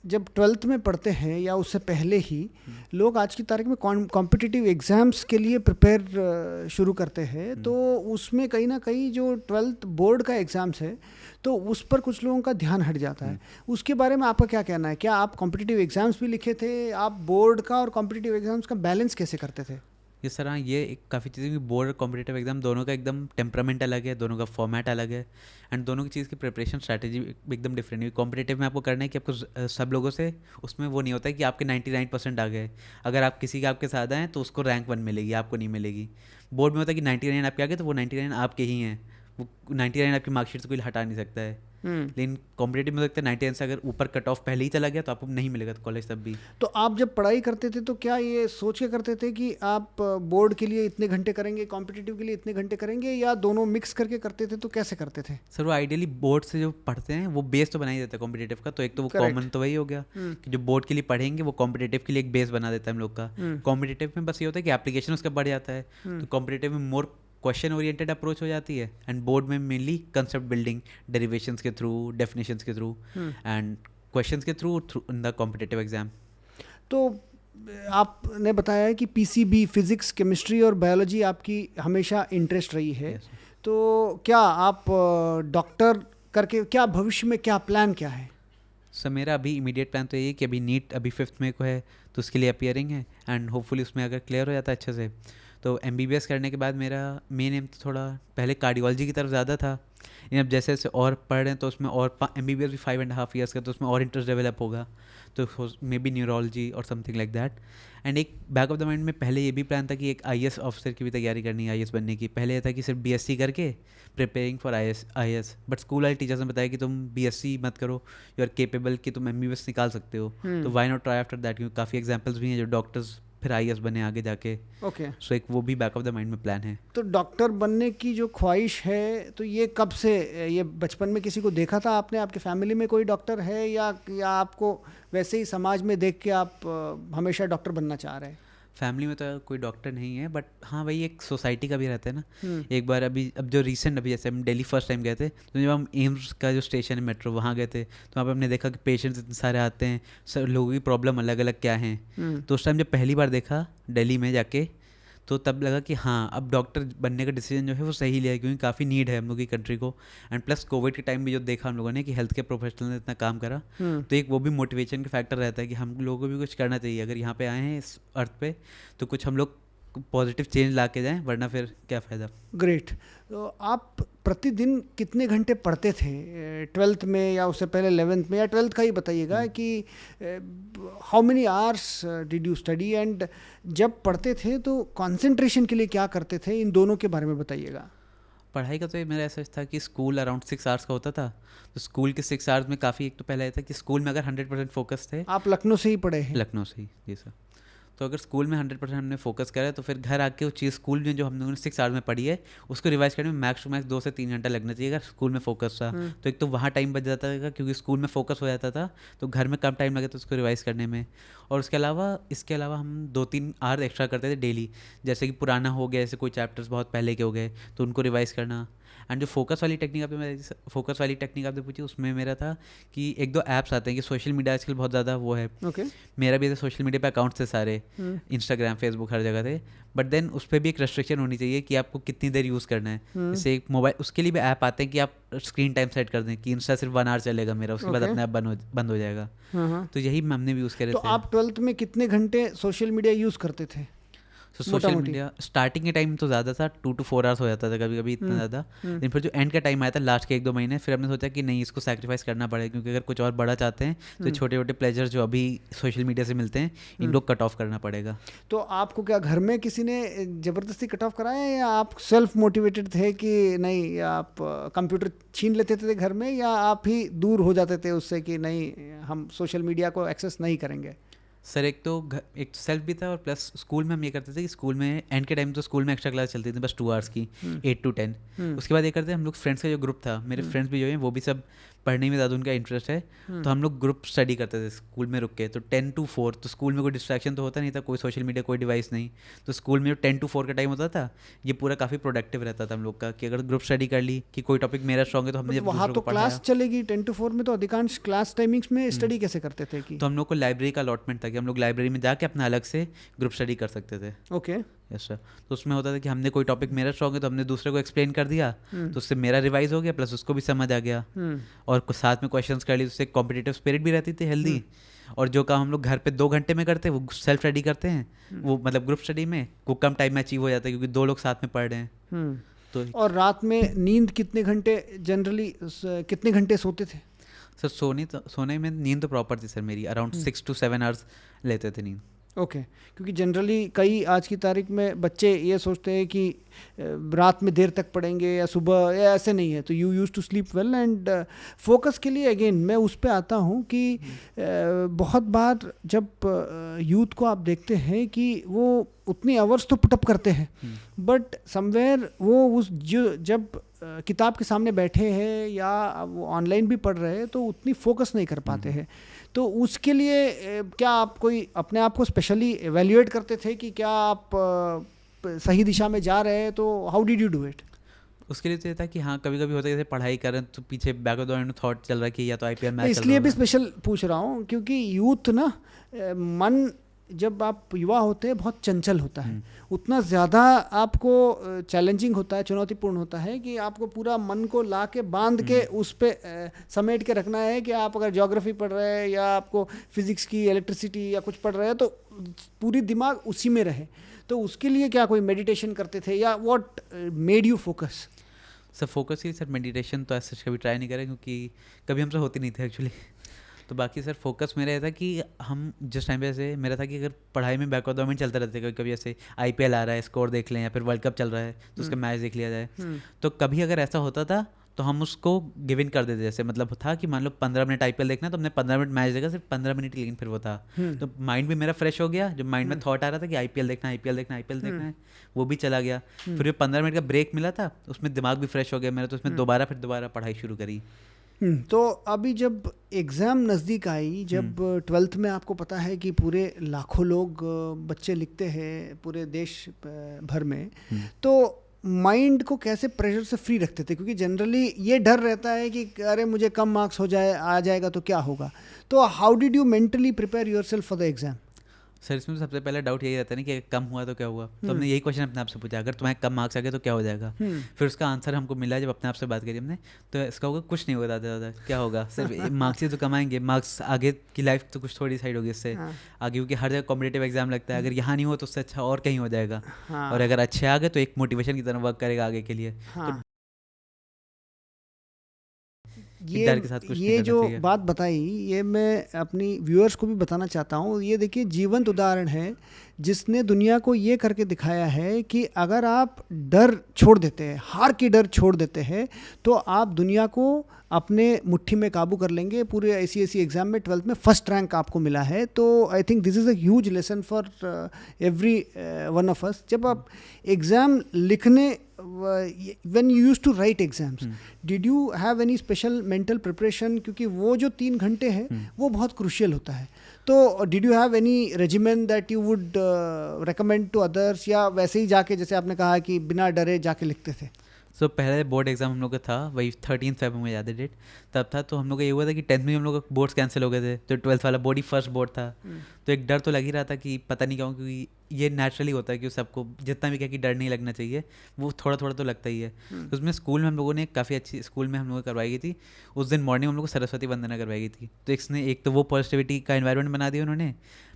जब 12th में पढ़ते हैं या उससे पहले ही लोग आज की तारीख में कॉम्पिटिटिव एग्ज़ाम्स के लिए प्रिपेयर शुरू करते हैं, तो उसमें कहीं ना कहीं जो 12th बोर्ड का एग्ज़ाम्स है तो उस पर कुछ लोगों का ध्यान हट जाता है। उसके बारे में आपका क्या कहना है? क्या आप कॉम्पिटिटिव एग्ज़ाम्स भी लिखे थे? आप बोर्ड का और कॉम्पिटिटिव एग्ज़ाम्स का बैलेंस कैसे करते थे? ये सर हाँ, ये एक काफ़ी चीज़ें, बोर्ड और कॉम्पिटिटिव एग्जाम दोनों का एकदम टेम्परामेंट अलग है, दोनों का फॉर्मेट अलग है, एंड दोनों की चीज़ की प्रिपरेशन स्ट्रैटेजी एकदम डिफरेंट है। कॉम्पिटिटिव में आपको करना है कि आपको सब लोगों से उसमें वो नहीं होता है कि आपके 99% आ गए, अगर आप किसी के आपके साथ आए तो उसको रैंक 1 मिलेगी, आपको नहीं मिलेगी। बोर्ड में होता है कि 99 आपके आ गए तो वो 99 आपके ही हैं, वो 99 आपकी मार्कशीट से कोई हटा नहीं सकता है। लेकिन कॉम्पिटेटिव में लगता है 99 से अगर ऊपर कट ऑफ पहले ही चला गया तो आपको नहीं मिलेगा कॉलेज तब भी। तो आप जब पढ़ाई करते थे तो क्या ये सोच के करते थे कि आप बोर्ड के लिए इतने घंटे करेंगे, कॉम्पिटिटिव के लिए इतने घंटे करेंगे, या दोनों मिक्स करके करते थे? तो कैसे करते थे? सर वो आइडियली बोर्ड से जो पढ़ते हैं वो बेस तो बना ही देता है कॉम्पिटेटिव का, तो एक तो वो कॉमन तो वही हो गया कि जो बोर्ड के लिए पढ़ेंगे वो कॉम्पिटेटिव के लिए एक बेस बना देता है हम लोग का। कॉम्पिटेटिव में बस ये होता है कि एप्लीकेशन उसका बढ़ जाता है, तो कॉम्पिटेटिव में मोर क्वेश्चन ओरिएंटेड अप्रोच हो जाती है, एंड बोर्ड में मेनली कंसेप्ट बिल्डिंग डेरिवेशंस के थ्रू, डेफिनेशंस के थ्रू एंड क्वेश्चंस के through in the competitive exam. तो आपने बताया है कि पीसीबी, फिजिक्स, केमिस्ट्री और बायोलॉजी आपकी हमेशा इंटरेस्ट रही है। तो क्या आप डॉक्टर करके क्या भविष्य में क्या प्लान क्या है? सर मेरा अभी इमीडिएट प्लान तो ये है कि अभी नीट अभी 5th मई को है तो उसके लिए अपियरिंग है, एंड होपफुली उसमें अगर क्लियर हो जाता है अच्छे से तो MBBS करने के बाद मेरा मेन एम तो थोड़ा पहले कार्डियोलॉजी की तरफ ज़्यादा था, लेकिन अब जैसे जैसे और पढ़ रहे हैं तो उसमें और MBBS भी 5.5 ईयर्स का, तो उसमें और इंटरेस्ट डेवलप होगा, तो मे बी न्यूरोलॉजी और समथिंग लाइक दैट। एंड एक बैक ऑफ द माइंड में पहले ये भी प्लान था कि एक IAS ऑफिसर की भी तैयारी करनी है, IAS बनने की। पहले ये था कि सिर्फ BSc करके preparing for IAS, but school वाले टीचर्स ने बताया कि तुम BSc मत करो, यू आर केपेबल कि तुम MBBS निकाल सकते हो, तो why not try after that, क्योंकि काफ़ी एग्जाम्पल्स भी हैं जो डॉक्टर्स फिर IAS बने आगे जाके। ओके। सो एक वो भी बैक ऑफ द माइंड में प्लान है। तो डॉक्टर बनने की जो ख्वाहिश है तो ये कब से, ये बचपन में किसी को देखा था आपने, आपके फैमिली में कोई डॉक्टर है, या आपको वैसे ही समाज में देख के आप हमेशा डॉक्टर बनना चाह रहे हैं? फैमिली में तो कोई डॉक्टर नहीं है, बट हाँ वही एक सोसाइटी का भी रहता है ना। एक बार अब जो रिसेंट अभी जैसे हम दिल्ली फर्स्ट टाइम गए थे, तो जब हम एम्स का जो स्टेशन है मेट्रो वहाँ गए थे तो वहाँ पे हमने देखा कि पेशेंट्स इतने सारे आते हैं, सब लोगों की प्रॉब्लम अलग अलग क्या हैं। तो उस टाइम जब पहली बार देखा दिल्ली में जाके तो तब लगा कि हाँ अब डॉक्टर बनने का डिसीजन जो है वो सही लिया है, क्योंकि काफ़ी नीड है हम लोग की कंट्री को। एंड प्लस कोविड के टाइम भी जो देखा हम लोगों ने कि हेल्थ केयर प्रोफेशनल ने इतना काम करा, तो एक वो भी मोटिवेशन का फैक्टर रहता है कि हम लोगों को भी कुछ करना चाहिए। अगर यहाँ पे आए हैं इस अर्थ पे तो कुछ हम लोग पॉजिटिव चेंज ला के जाएँ, वरना फिर क्या फ़ायदा। ग्रेट। तो आप प्रतिदिन कितने घंटे पढ़ते थे 12th में, या उससे पहले 11th में, या 12th का ही बताइएगा कि how many hours did you study, and जब पढ़ते थे तो कंसंट्रेशन के लिए क्या करते थे, इन दोनों के बारे में बताइएगा। पढ़ाई का तो ये मेरा ऐसा था कि स्कूल अराउंड 6 आवर्स का होता था, तो स्कूल के 6 आवर्स में काफ़ी, एक तो पहला ये था कि स्कूल में अगर 100% फोकस थे। आप लखनऊ से ही पढ़े हैं? लखनऊ से ही, जी सर। तो अगर स्कूल में 100% हमने फोकस करा तो फिर घर आके वो चीज़ स्कूल में जो हम लोगों ने 6 आवर्स में पढ़ी है उसको रिवाइज करने में मैक्स टू मैक्स 2 से 3 घंटा लगना चाहिए अगर स्कूल में फोकस था। तो एक तो वहाँ टाइम बच जाता था क्योंकि स्कूल में फोकस हो जाता था, तो घर में कम टाइम लगे तो उसको रिवाइज करने में। और इसके अलावा हम 2-3 आवर एक्स्ट्रा करते थे डेली, जैसे कि पुराना हो गया, जैसे कोई चैप्टर्स बहुत पहले के हो गए तो उनको रिवाइज करना। एंड जो फोकस वाली टेक्निक आपने पूछी उसमें मेरा था कि 1-2 ऐप्स आते हैं कि सोशल मीडिया आजकल बहुत ज़्यादा वो है। मेरा भी ऐसे सोशल मीडिया पे अकाउंट्स थे सारे, इंस्टाग्राम, फेसबुक, हर जगह थे, बट देन उस पर भी एक रेस्ट्रिक्शन होनी चाहिए कि आपको कितनी देर यूज़ करना है। जैसे एक मोबाइल, उसके लिए भी ऐप आते हैं कि आप स्क्रीन टाइम सेट कर दें कि इंस्टा सिर्फ 1 आवर चलेगा मेरा, उसके बाद अपने आप बंद हो जाएगा। तो यही हमने भी यूज़ करे थे। तो आप 12th में कितने घंटे सोशल मीडिया यूज़ करते थे? तो सोशल मीडिया स्टार्टिंग के टाइम तो ज़्यादा था, 2 to 4 आवर्स हो जाता था कभी कभी, इतना ज़्यादा। लेकिन फिर जो एंड का टाइम आया था लास्ट के 1-2 महीने, फिर हमने सोचा कि नहीं, इसको सैक्रिफाइस करना पड़ेगा, क्योंकि अगर कुछ और बड़ा चाहते हैं तो छोटे छोटे प्लेजर जो अभी सोशल मीडिया से मिलते हैं इनको कट ऑफ करना पड़ेगा। तो आपको क्या घर में किसी ने ज़बरदस्ती कट ऑफ कराया, या आप सेल्फ मोटिवेटेड थे कि नहीं, आप कंप्यूटर छीन लेते थे घर में, या आप ही दूर हो जाते थे उससे कि नहीं हम सोशल मीडिया को एक्सेस नहीं करेंगे? सर एक तो सेल्फ भी था, और प्लस स्कूल में हम ये करते थे कि स्कूल में एंड के टाइम तो स्कूल में एक्स्ट्रा क्लास चलती थी बस 2 आवर्स की, 8 to 10। उसके बाद ये करते हम लोग फ्रेंड्स का जो ग्रुप था, मेरे फ्रेंड्स भी जो हैं वो भी सब पढ़ने में ज़्यादा उनका इंटरेस्ट है, तो हम लोग ग्रुप स्टडी करते थे स्कूल में रुक के। तो 10 to 4, तो स्कूल में कोई डिस्ट्रैक्शन तो होता नहीं था, कोई सोशल मीडिया, कोई डिवाइस नहीं, तो स्कूल में जो 10 to 4 का टाइम होता था ये पूरा काफ़ी प्रोडक्टिव रहता था हम लोग का, कि अगर ग्रुप स्टडी कर ली कि कोई टॉपिक मेरा स्ट्रॉन्ग है तो हमने वहाँ तो क्लास चलेगी 10 to 4 में, तो अधिकांश क्लास टाइमिंग्स में स्टडी कैसे करते थे? कि तो हम लोग को लाइब्रेरी का अलॉटमेंट था कि हम लोग लाइब्रेरी में जाके अपना अलग से ग्रुप स्टडी कर सकते थे। ओके। Yes sir. तो उसमें होता था कि हमने कोई टॉपिक मेरा स्ट्रॉन्ग है तो हमने दूसरे को एक्सप्लेन कर दिया, तो उससे मेरा रिवाइज हो गया, प्लस उसको भी समझ आ गया, और साथ में क्वेश्चंस कर ली, उससे कॉम्पिटिटिव स्पिरिट भी रहती थी हेल्दी। और जो काम हम लोग घर पे 2 घंटे में करते हैं वो सेल्फ स्टडी करते हैं, वो मतलब ग्रुप स्टडी में वो कम टाइम में अचीव हो जाता है क्योंकि 2 लोग साथ में पढ़ रहे हैं। तो और रात में नींद कितने घंटे, जनरली कितने घंटे सोते थे? सर सोने में नींद तो प्रॉपर थी सर मेरी, अराउंड 6 to 7 आवर्स लेते थे नींद। ओके क्योंकि जनरली कई आज की तारीख में बच्चे ये सोचते हैं कि रात में देर तक पढ़ेंगे या सुबह, या ऐसे नहीं है, तो you used to sleep well and focus के लिए अगेन मैं उस पे आता हूँ कि बहुत बार जब यूथ को आप देखते हैं कि वो उतनी आवर्स तो पुटअप करते हैं बट समवेयर वो उस जो जब किताब के सामने बैठे हैं या वो ऑनलाइन भी पढ़ रहे हैं तो उतनी फोकस नहीं कर पाते हैं। तो उसके लिए क्या आप कोई अपने आप को स्पेशली एवेल्युएट करते थे कि क्या आप सही दिशा में जा रहे हैं, तो how did you do it? उसके लिए तो ये था कि हाँ कभी कभी होता है जैसे पढ़ाई कर रहे हैं तो पीछे back of the mind thought चल रहा है कि या तो आईपीएल मैच चल रहा इसलिए भी होगा। स्पेशल पूछ रहा हूँ क्योंकि यूथ ना मन जब आप युवा होते हैं बहुत चंचल होता है, उतना ज़्यादा आपको चैलेंजिंग होता है, चुनौतीपूर्ण होता है कि आपको पूरा मन को ला के बांध के उस पर समेट के रखना है कि आप अगर ज्योग्राफी पढ़ रहे हैं या आपको फिजिक्स की इलेक्ट्रिसिटी या कुछ पढ़ रहे हैं तो पूरी दिमाग उसी में रहे। तो उसके लिए क्या कोई मेडिटेशन करते थे या what made you focus? Sir focus he sir meditation तो ऐसे कभी ट्राई नहीं करें क्योंकि कभी हमसे होती नहीं थी एक्चुअली। तो बाकी सर फोकस मेरा ये था कि हम जिस टाइम पे ऐसे मेरा था कि अगर पढ़ाई में बैक ऑफ द माइंड चलते रहते कभी कभी ऐसे आईपीएल आ रहा है स्कोर देख लें या फिर वर्ल्ड कप चल रहा है तो उसका मैच देख लिया जाए, तो कभी अगर ऐसा होता था तो हम उसको गिव इन कर देते। जैसे मतलब था कि मान लो 15 मिनट आईपीएल देखना है तो हमने 15 मिनट मैच देखा, सिर्फ 15 मिनट, लेकिन फिर वो था तो माइंड भी मेरा फ्रेश हो गया। जो माइंड में थॉट आ रहा था कि आईपीएल देखना आईपीएल देखना आईपीएल देखना है वो भी चला गया। फिर जो 15 मिनट का ब्रेक मिला था उसमें दिमाग भी फ्रेश हो गया मेरा, तो उसमें दोबारा पढ़ाई शुरू करी। तो अभी जब एग्ज़ाम नज़दीक आई, जब 12th में आपको पता है कि पूरे लाखों लोग बच्चे लिखते हैं पूरे देश भर में, तो माइंड को कैसे प्रेशर से फ्री रखते थे? क्योंकि जनरली ये डर रहता है कि अरे मुझे कम मार्क्स आ जाएगा तो क्या होगा। तो how did you mentally prepare yourself for the exam? Sir इसमें सबसे पहले डाउट यही रहता है ना कि कम हुआ तो क्या हुआ, तो हमने यही क्वेश्चन अपने आप से पूछा, अगर तुम्हें कम मार्क्स आ गए तो क्या हो जाएगा। फिर उसका आंसर हमको मिला जब अपने आप से बात करी हमने, तो इसका होगा कुछ नहीं होगा ज़्यादा, क्या होगा, सिर्फ मार्क्स ही तो कमाएंगे, मार्क्स आगे की लाइफ तो कुछ थोड़ी साइड होगी इससे आगे, क्योंकि हर जगह कॉम्पिटेटिव एग्जाम लगता है, अगर यहाँ नहीं हो तो उससे अच्छा और कहीं हो जाएगा, और अगर अच्छे आ गए तो एक मोटिवेशन की तरह वर्क करेगा आगे के लिए। डर के साथ कुछ ये जो बात बताई ये मैं अपनी व्यूअर्स को भी बताना चाहता हूँ। ये देखिए जीवंत उदाहरण है जिसने दुनिया को ये करके दिखाया है कि अगर आप डर छोड़ देते हैं, हार की डर छोड़ देते हैं, तो आप दुनिया को अपने मुट्ठी में काबू कर लेंगे। पूरे ऐसी एग्ज़ाम में 12th में फर्स्ट रैंक आपको मिला है, तो I think this is a huge lesson for every one of अस। जब आप एग्ज़ाम लिखने when you used to write exams, did you have any special mental preparation? क्योंकि वो जो 3 घंटे है वो बहुत क्रूशियल होता है। तो did you have any regimen that you would recommend to others, या वैसे ही जाके जैसे आपने कहा कि बिना डरे जाके लिखते थे? सो पहले बोर्ड एग्जाम हम लोग का था वही 13 फेब में याद है डेट तब था, तो हम लोग का ये हुआ था कि 10th में हम लोग का बोर्ड्स कैंसिल हो गए थे, तो 12th वाला बोर्ड ही फर्स्ट बोर्ड था। तो एक डर तो लग ही रहा था कि पता नहीं क्यों, क्योंकि ये नेचुरली होता है कि सबको जितना भी कह कि डर नहीं लगना चाहिए वो थोड़ा थोड़ा तो लगता ही है। तो उसमें स्कूल में हम लोगों ने काफ़ी अच्छी स्कूल में हम लोगों को करवाई गई थी। उस दिन मॉर्निंग हम लोग को सरस्वती वंदना करवाई गई थी, तो इसने एक तो वो पॉजिटिविटी का एनवायरनमेंट बना दिया उन्होंने,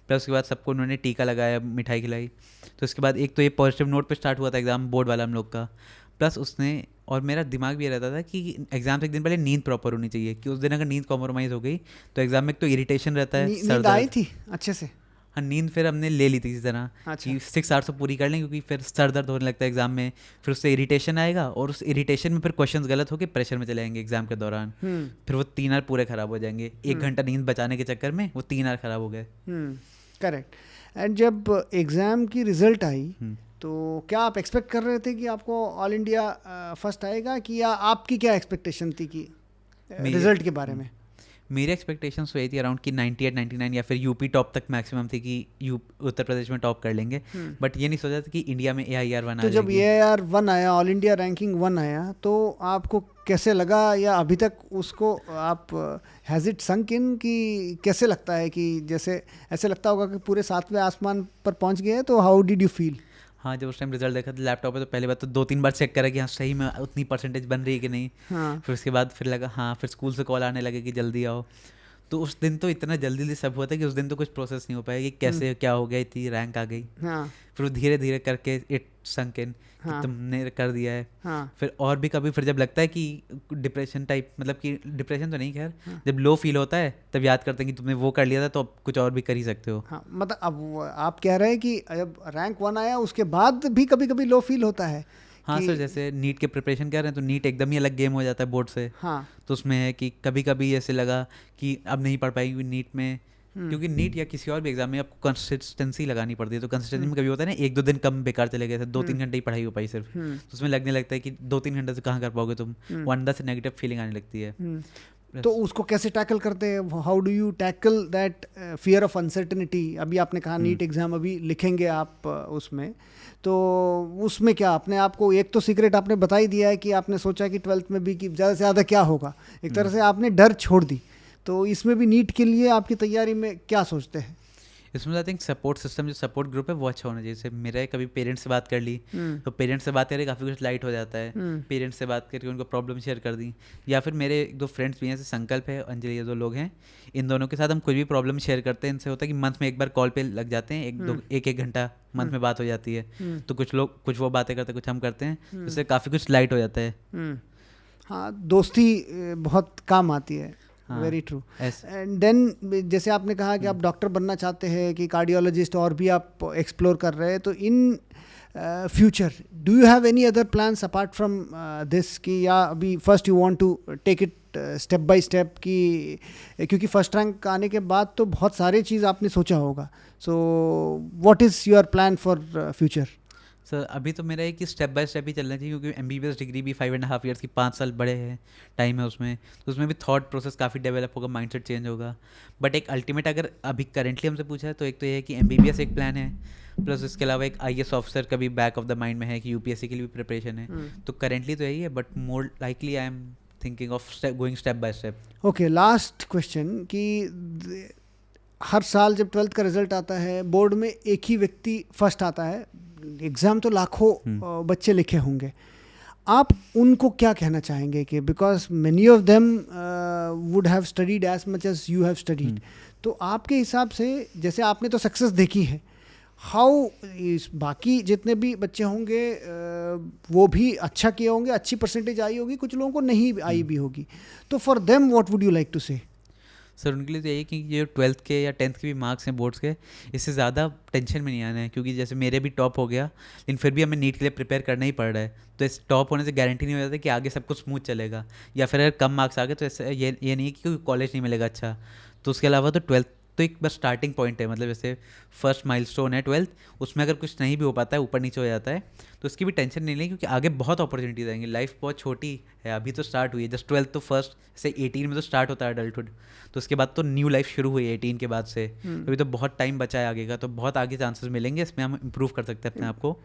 प्लस उसके बाद सबको उन्होंने टीका लगाया, मिठाई खिलाई। तो उसके बाद एक तो ये पॉजिटिव नोट पे स्टार्ट हुआ था एग्ज़ाम बोर्ड वाला हम लोग का। प्लस उसने और मेरा दिमाग भी ये रहता था कि एग्जाम से एक दिन पहले नींद प्रॉपर होनी चाहिए, कि उस दिन अगर नींद कॉम्प्रोमाइज़ हो गई तो एग्जाम में एक तो इरिटेशन रहता है। नींद आई थी अच्छे से? हाँ नींद फिर हमने ले ली थी इसी तरह कि 6 आवर्स तो पूरी कर लें, क्योंकि फिर सर दर्द होने लगता है एग्जाम में, फिर उससे इरिटेशन आएगा और उस इरिटेशन में फिर क्वेश्चंस गलत होकर प्रेशर में चले जाएंगे एग्जाम के दौरान, फिर वो 3 आवर पूरे ख़राब हो जाएंगे। 1 घंटा नींद बचाने के चक्कर में वो 3 आवर ख़राब हो गए। करेक्ट। एंड जब एग्ज़ाम की रिज़ल्ट आई तो क्या आप एक्सपेक्ट कर रहे थे कि आपको ऑल इंडिया फर्स्ट आएगा, कि या आपकी क्या एक्सपेक्टेशन थी कि रिजल्ट के बारे में? मेरी एक्सपेक्टेशंस तो यही थी अराउंड कि 98 99 या फिर यूपी टॉप तक मैक्सिमम थी कि उत्तर प्रदेश में टॉप कर लेंगे, बट ये नहीं सोचा था कि इंडिया में AIR 1 तो जब AIR 1 आया, ऑल इंडिया रैंकिंग 1 आया, तो आपको कैसे लगा, या अभी तक उसको आप हैज़ इट संक इन, कि कैसे लगता है कि जैसे ऐसे लगता होगा कि पूरे 7वें आसमान पर पहुंच गए? तो हाउ डिड यू फील? हाँ जब उस टाइम रिजल्ट देखा तो लैपटॉप पे तो पहली बात तो 2-3 बार चेक करा कि हाँ सही में उतनी परसेंटेज बन रही है कि नहीं। फिर उसके बाद फिर लगा हाँ, फिर स्कूल से कॉल आने लगे कि जल्दी आओ, तो उस दिन तो इतना जल्दी जल्दी सब हुआ था कि उस दिन तो कुछ प्रोसेस नहीं हो पाया कि कैसे क्या हो गया, इतनी रैंक आ गई। हाँ फिर वो धीरे धीरे करके इट संक इन कि हाँ। तुमने कर दिया है। हाँ फिर और भी कभी फिर जब लगता है कि डिप्रेशन टाइप, मतलब कि डिप्रेशन तो नहीं खैर, हाँ। जब लो फील होता है तब याद करते हैं कि तुमने वो कर लिया था तो अब कुछ और भी कर ही सकते हो। हाँ, मतलब अब आप कह रहे हैं कि जब रैंक 1 आया उसके बाद भी कभी कभी लो फील होता है हाँ कि- सर, जैसे नीट के प्रिपरेशन कर रहे हैं तो नीट एकदम ही अलग गेम हो जाता है बोर्ड से। हाँ तो उसमें है कि कभी कभी ऐसे लगा कि अब नहीं पढ़ पाएंगे नीट में, क्योंकि नीट या किसी और भी एग्जाम में आपको कंसिस्टेंसी लगानी पड़ती है। तो कंसिस्टेंसी में कभी होता है ना 1-2 दिन कम बेकार चले गए थे, 2-3 घंटे ही पढ़ाई हो पाई सिर्फ, तो उसमें लगने लगता है कि 2-3 घंटे से कहाँ कर पाओगे तुम, वो अंदर से नेगेटिव फीलिंग आने लगती है। तो उसको कैसे टैकल करते हैं? How do you tackle that fear of uncertainty? अभी आपने कहा नीट एग्ज़ाम अभी लिखेंगे आप उसमें, तो उसमें क्या अपने आप को, एक तो सीक्रेट आपने बता ही दिया है कि आपने सोचा कि 12th में भी कि ज़्यादा से ज़्यादा क्या होगा, एक तरह से आपने डर छोड़ दी, तो इसमें भी नीट के लिए आपकी तैयारी में क्या सोचते हैं? इसमें आई थिंक सपोर्ट सिस्टम, जो सपोर्ट ग्रुप है वो अच्छा होना चाहिए। जैसे मेरा है, कभी पेरेंट्स से बात कर ली तो पेरेंट्स से बात करके काफ़ी कुछ लाइट हो जाता है। पेरेंट्स से बात करके उनको प्रॉब्लम शेयर कर दी, या फिर मेरे 1-2 फ्रेंड्स भी हैं, जैसे संकल्प है, अंजलि, ये 2 लोग हैं, इन दोनों के साथ हम कुछ भी प्रॉब्लम शेयर करते हैं। इनसे होता है कि मंथ में एक बार कॉल पे लग जाते हैं, एक घंटा मंथ में बात हो जाती है। तो कुछ लोग, कुछ वो बातें करते हैं, कुछ हम करते हैं, उससे काफ़ी कुछ लाइट हो जाता है। हाँ, दोस्ती बहुत काम आती है। Very true. एंड देन जैसे आपने कहा कि आप डॉक्टर बनना चाहते हैं, कि कार्डियोलॉजिस्ट, और भी आप एक्सप्लोर कर रहे हैं, तो in future do you have any other plans apart from this, कि या अभी first you want to take it step by step, कि क्योंकि फर्स्ट रैंक आने के बाद तो बहुत सारी चीज़ आपने सोचा होगा, so what is your plan for future? Sir अभी तो मेरा है कि स्टेप बाय स्टेप ही चलना चाहिए, क्योंकि MBBS डिग्री भी 5.5 ईयर्स की, 5 साल बड़े हैं टाइम है उसमें, तो उसमें भी थॉट प्रोसेस काफ़ी डेवलप होगा, माइंडसेट चेंज होगा। बट एक अल्टीमेट अगर अभी करेंटली हमसे पूछा है तो एक तो ये है कि MBBS एक प्लान है, प्लस इसके अलावा एक IAS ऑफिसर का भी बैक ऑफ द माइंड में है कि UPSC के लिए भी प्रिपरेशन है। तो करेंटली तो यही है, but more likely I am thinking of going step by step. Okay, last question, कि हर साल जब 12th का रिजल्ट आता है, बोर्ड में एक ही व्यक्ति फर्स्ट आता है, एग्ज़ाम तो लाखों बच्चे लिखे होंगे, आप उनको क्या कहना चाहेंगे? कि because many of them would have studied as much as you have studied, तो आपके हिसाब से, जैसे आपने तो सक्सेस देखी है, हाउ बाकी जितने भी बच्चे होंगे वो भी अच्छा किए होंगे, अच्छी परसेंटेज आई होगी, कुछ लोगों को नहीं आई भी होगी, तो for them what would you like to say? Sir उनके लिए तो यही कि ये 12th के या 10th के भी मार्क्स हैं बोर्ड्स के, इससे ज़्यादा टेंशन में नहीं आना है, क्योंकि जैसे मेरे भी टॉप हो गया, लेकिन फिर भी हमें नीट के लिए प्रिपेयर करना ही पड़ रहा है। तो इस टॉप होने से गारंटी नहीं हो जाता कि आगे सब कुछ स्मूथ चलेगा, या फिर अगर कम मार्क्स आ गए तो ऐसे ये नहीं कि कोई कॉलेज नहीं मिलेगा अच्छा। तो उसके अलावा तो 12th तो एक बस स्टार्टिंग पॉइंट है, मतलब जैसे फर्स्ट माइलस्टोन है 12th, उसमें अगर कुछ नहीं भी हो पाता है, ऊपर नीचे हो जाता है, तो उसकी भी टेंशन नहीं लें, क्योंकि आगे बहुत अपॉर्चुनिटीज आएंगी। लाइफ बहुत छोटी है, अभी तो स्टार्ट हुई है, जस्ट 12th तो फर्स्ट से 18 में तो स्टार्ट होता है अडल्टहुड, तो उसके बाद तो न्यू लाइफ शुरू हुई है 18 के बाद से। अभी तो बहुत टाइम बचा है आगे का, तो बहुत आगे चांसेस मिलेंगे, इसमें हम इम्प्रूव कर सकते हैं अपने आप को।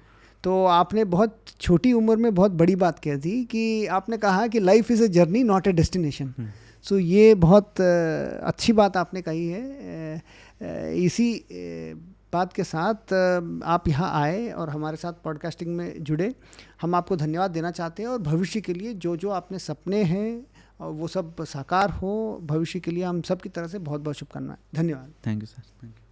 तो आपने बहुत छोटी उम्र में बहुत बड़ी बात कह दी, कि आपने कहा कि life is a journey not a destination. So ये बहुत अच्छी बात आपने कही है। इसी बात के साथ आप यहाँ आए और हमारे साथ पॉडकास्टिंग में जुड़े, हम आपको धन्यवाद देना चाहते हैं, और भविष्य के लिए जो जो आपने सपने हैं और वो सब साकार हो, भविष्य के लिए हम सब की तरफ से बहुत बहुत शुभकामनाएं। धन्यवाद। Thank you sir, thank you.